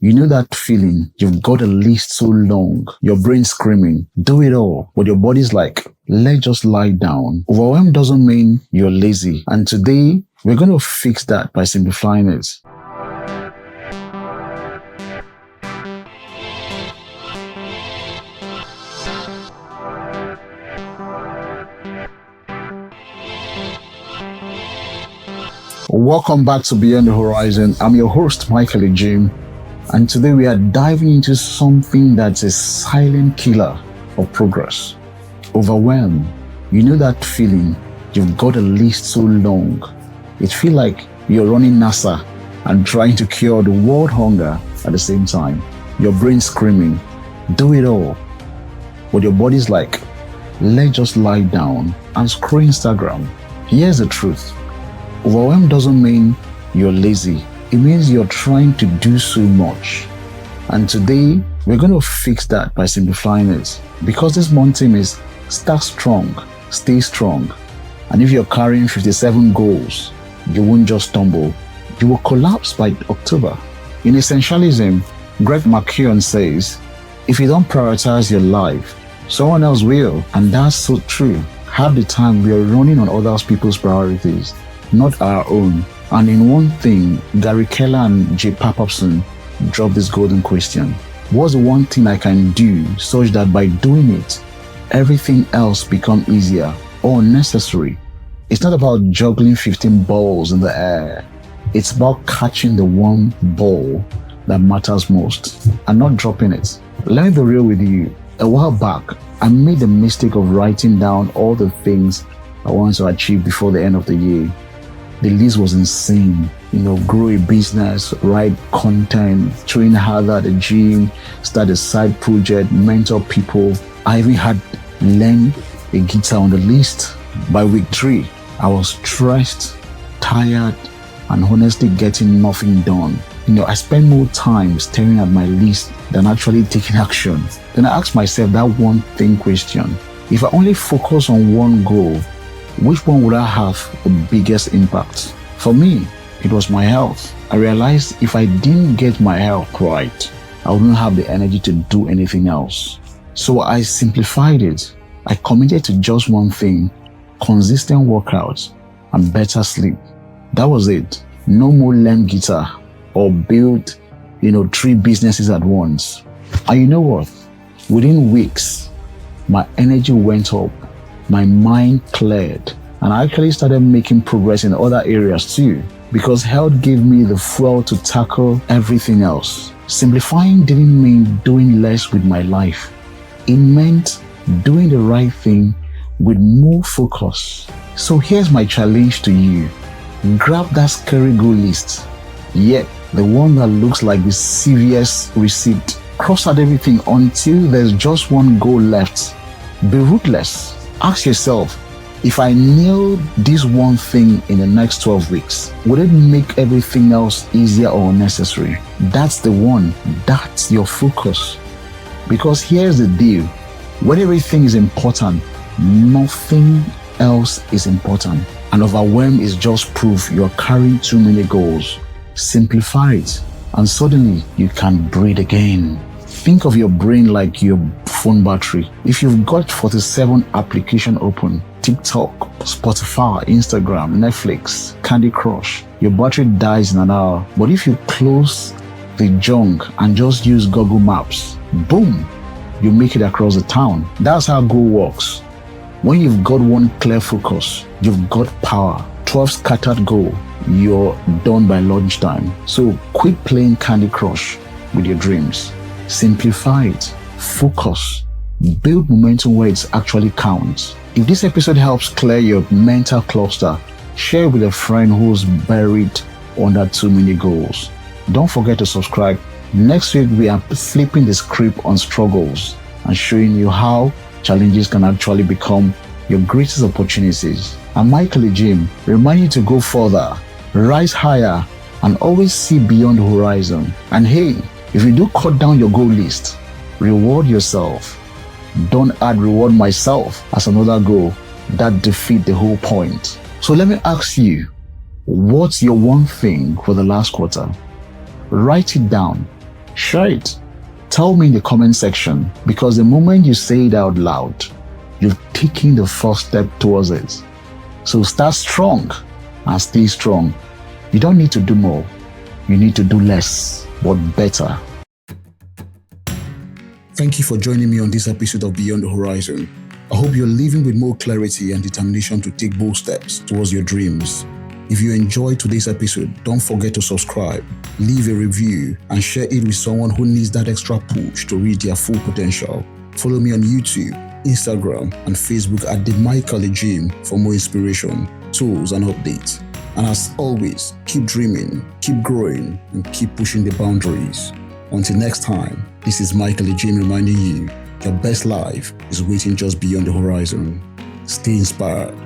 You know that feeling? You've got a list so long, your brain screaming, do it all, but your body's like, let's just lie down. Overwhelm doesn't mean you're lazy. And today, we're going to fix that by simplifying it. Welcome back to Beyond the Horizon. I'm your host, Michael Jim, and today we are diving into something that's a silent killer of progress. Overwhelm. You know that feeling? You've got a list so long. It feels like you're running NASA and trying to cure the world hunger at the same time. Your brain screaming, do it all. But your body's like, let's just lie down and scroll Instagram. Here's the truth. Overwhelm doesn't mean you're lazy. It means you're trying to do so much. And today, we're going to fix that by simplifying it. Because this month theme is start strong, stay strong. And if you're carrying 57 goals, you won't just stumble. You will collapse by October. In Essentialism, Greg McKeown says, if you don't prioritize your life, someone else will. And that's so true. Half the time, we are running on other people's priorities, not our own. And in one thing, Gary Keller and Jay Papasan dropped this golden question. What's the one thing I can do such that by doing it, everything else becomes easier or necessary? It's not about juggling 15 balls in the air. It's about catching the one ball that matters most and not dropping it. Let me be real with you. A while back, I made the mistake of writing down all the things I wanted to achieve before the end of the year. The list was insane. Grow a business, write content, train harder at the gym, start a side project, mentor people. I even had learn a guitar on the list. By week 3, I was stressed, tired, and honestly getting nothing done. I spent more time staring at my list than actually taking action. Then I asked myself that one thing question. If I only focus on one goal, which one would I have the biggest impact? For me, it was my health. I realized if I didn't get my health right, I wouldn't have the energy to do anything else. So I simplified it. I committed to just one thing: consistent workouts and better sleep. That was it. No more learn guitar or build, 3 businesses at once. And you know what? Within weeks, my energy went up. My mind cleared, and I actually started making progress in other areas too, because health gave me the fuel to tackle everything else. Simplifying didn't mean doing less with my life. It meant doing the right thing with more focus. So here's my challenge to you. Grab that scary goal list. Yep, the one that looks like the CVS receipt. Cross out everything until there's just one goal left. Be ruthless. Ask yourself, if I nail this one thing in the next 12 weeks, would it make everything else easier or necessary? That's the one. That's your focus. Because here's the deal. When everything is important, nothing else is important. And overwhelm is just proof you're carrying too many goals. Simplify it, and suddenly you can breathe again. Think of your brain like your phone battery. If you've got 47 applications open, TikTok, Spotify, Instagram, Netflix, Candy Crush, your battery dies in an hour. But if you close the junk and just use Google Maps, boom, you make it across the town. That's how goal works. When you've got one clear focus, you've got power. 12 scattered goal, you're done by lunchtime. So quit playing Candy Crush with your dreams. Simplify it. Focus. Build momentum where it actually counts. If this episode helps clear your mental cluster, share it with a friend who's buried under too many goals. Don't forget to subscribe. Next week, we are flipping the script on struggles and showing you how challenges can actually become your greatest opportunities. I'm Michael Jim, reminding you to go further, rise higher, and always see beyond the horizon. And hey, if you do cut down your goal list, reward yourself. Don't add reward myself as another goal. That defeats the whole point. So let me ask you, what's your one thing for the last quarter? Write it down. Share it. Tell me in the comment section, because the moment you say it out loud, you've taken the first step towards it. So start strong and stay strong. You don't need to do more. You need to do less, but better. Thank you for joining me on this episode of Beyond the Horizon. I hope you're living with more clarity and determination to take bold steps towards your dreams. If you enjoyed today's episode, don't forget to subscribe, leave a review, and share it with someone who needs that extra push to reach their full potential. Follow me on YouTube, Instagram, and Facebook at The Michael Gym for more inspiration, tools, and updates. And as always, keep dreaming, keep growing, and keep pushing the boundaries. Until next time, this is Michael Gym reminding you, your best life is waiting just beyond the horizon. Stay inspired.